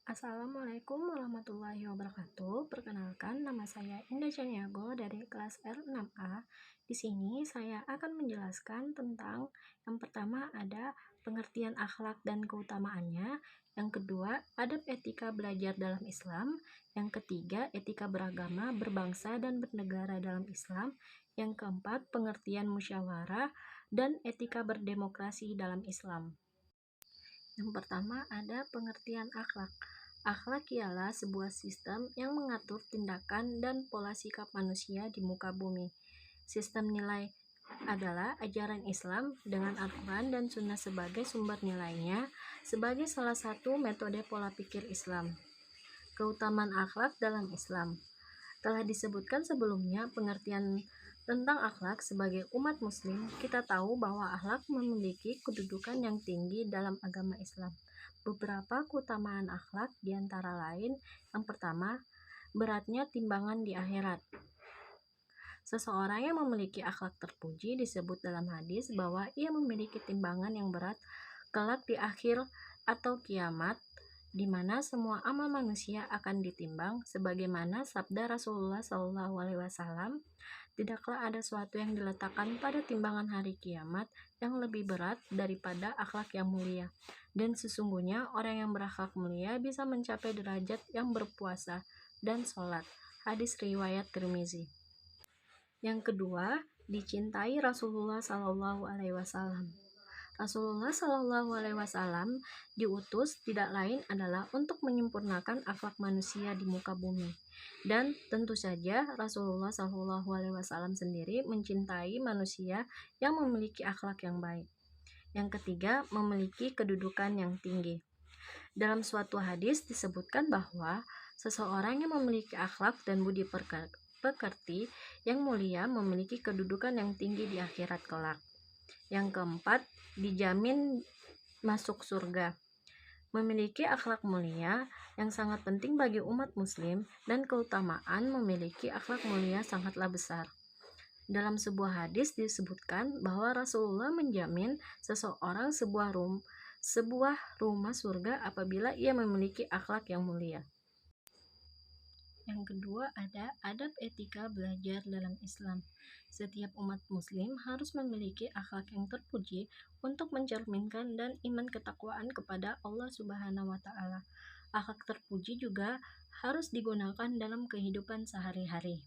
Assalamualaikum warahmatullahi wabarakatuh. Perkenalkan, nama saya Indah Caniago dari kelas R6A. Di sini saya akan menjelaskan tentang yang pertama ada pengertian akhlak dan keutamaannya, yang kedua adab etika belajar dalam Islam, yang ketiga etika beragama, berbangsa dan bernegara dalam Islam, yang keempat pengertian musyawarah dan etika berdemokrasi dalam Islam. Yang pertama ada pengertian akhlak. Akhlak ialah sebuah sistem yang mengatur tindakan dan pola sikap manusia di muka bumi. Sistem nilai adalah ajaran Islam dengan Al-Quran dan Sunnah sebagai sumber nilainya, sebagai salah satu metode pola pikir Islam. Keutamaan akhlak dalam Islam telah disebutkan sebelumnya. Pengertian tentang akhlak sebagai umat muslim, kita tahu bahwa akhlak memiliki kedudukan yang tinggi dalam agama Islam. Beberapa keutamaan akhlak diantara lain, yang pertama, beratnya timbangan di akhirat. Seseorang yang memiliki akhlak terpuji disebut dalam hadis bahwa ia memiliki timbangan yang berat kelak di akhir atau kiamat, di mana semua amal manusia akan ditimbang, sebagaimana sabda Rasulullah SAW, tidaklah ada sesuatu yang diletakkan pada timbangan hari kiamat yang lebih berat daripada akhlak yang mulia, dan sesungguhnya orang yang berakhlak mulia bisa mencapai derajat yang berpuasa dan sholat. Hadis riwayat Tirmizi. Yang kedua, dicintai Rasulullah SAW. Rasulullah SAW diutus tidak lain adalah untuk menyempurnakan akhlak manusia di muka bumi. Dan tentu saja Rasulullah SAW sendiri mencintai manusia yang memiliki akhlak yang baik. Yang ketiga, memiliki kedudukan yang tinggi. Dalam suatu hadis disebutkan bahwa seseorang yang memiliki akhlak dan budi pekerti yang mulia memiliki kedudukan yang tinggi di akhirat kelak. Yang keempat, dijamin masuk surga. Memiliki akhlak mulia yang sangat penting bagi umat muslim, dan keutamaan memiliki akhlak mulia sangatlah besar. Dalam sebuah hadis disebutkan bahwa Rasulullah menjamin seseorang sebuah rumah surga apabila ia memiliki akhlak yang mulia. Yang kedua ada adab etika belajar dalam Islam. Setiap umat muslim harus memiliki akhlak yang terpuji untuk mencerminkan dan iman ketakwaan kepada Allah Subhanahu wa Ta'ala. Akhlak terpuji juga harus digunakan dalam kehidupan sehari-hari.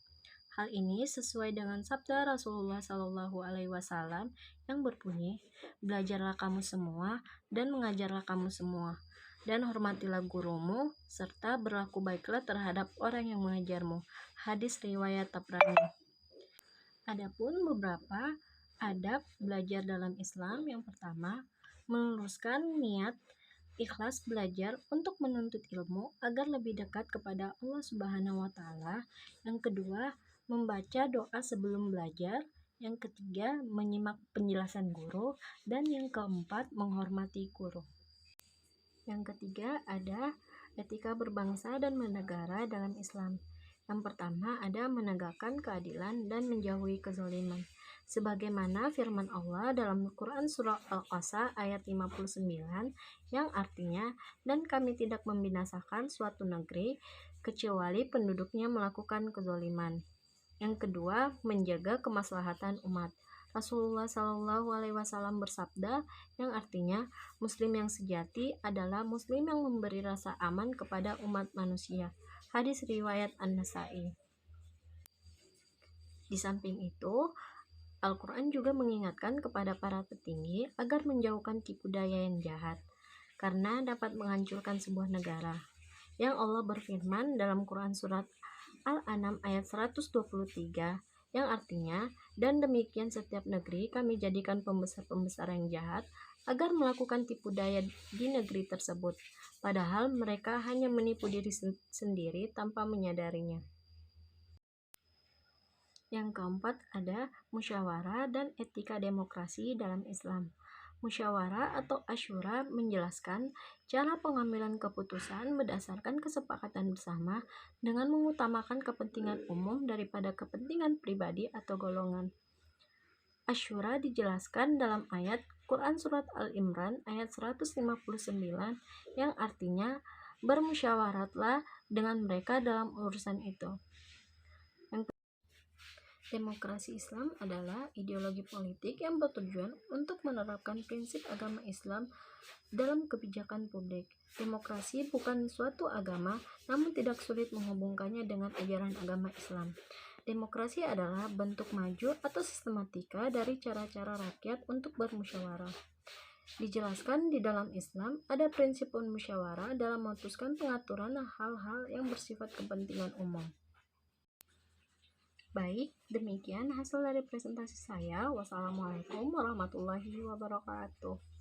Hal ini sesuai dengan sabda Rasulullah SAW yang berbunyi, "Belajarlah kamu semua dan mengajarlah kamu semua, dan hormatilah gurumu, serta berlaku baiklah terhadap orang yang mengajarmu." Hadis riwayat Tabrani. Adapun beberapa adab belajar dalam Islam, yang pertama, meluruskan niat ikhlas belajar untuk menuntut ilmu agar lebih dekat kepada Allah Subhanahu wa Ta'ala. Yang kedua, membaca doa sebelum belajar. Yang ketiga, menyimak penjelasan guru. Dan yang keempat, menghormati guru. Yang ketiga ada etika berbangsa dan bernegara dalam Islam. Yang pertama ada menegakkan keadilan dan menjauhi kezaliman. Sebagaimana firman Allah dalam Quran surah Al-Qasas ayat 59 yang artinya, dan kami tidak membinasakan suatu negeri kecuali penduduknya melakukan kezaliman. Yang kedua, menjaga kemaslahatan umat. Rasulullah SAW bersabda yang artinya, Muslim yang sejati adalah Muslim yang memberi rasa aman kepada umat manusia. Hadis riwayat An-Nasai. Di samping itu, Al-Quran juga mengingatkan kepada para petinggi agar menjauhkan tipu daya yang jahat, karena dapat menghancurkan sebuah negara. Yang Allah berfirman dalam Quran surat Al-An'am ayat 123 yang artinya, dan demikian setiap negeri kami jadikan pembesar-pembesar yang jahat agar melakukan tipu daya di negeri tersebut, padahal mereka hanya menipu diri sendiri tanpa menyadarinya. Yang keempat ada musyawarah dan etika demokrasi dalam Islam. Musyawarah atau asyura menjelaskan cara pengambilan keputusan berdasarkan kesepakatan bersama dengan mengutamakan kepentingan umum daripada kepentingan pribadi atau golongan. Asyura dijelaskan dalam ayat Quran surat Al-Imran ayat 159 yang artinya, bermusyawaratlah dengan mereka dalam urusan itu. Demokrasi Islam adalah ideologi politik yang bertujuan untuk menerapkan prinsip agama Islam dalam kebijakan publik. Demokrasi bukan suatu agama, namun tidak sulit menghubungkannya dengan ajaran agama Islam. Demokrasi adalah bentuk maju atau sistematika dari cara-cara rakyat untuk bermusyawarah. Dijelaskan di dalam Islam, ada prinsip musyawarah dalam memutuskan pengaturan hal-hal yang bersifat kepentingan umum. Baik, demikian hasil dari presentasi saya. Wassalamualaikum warahmatullahi wabarakatuh.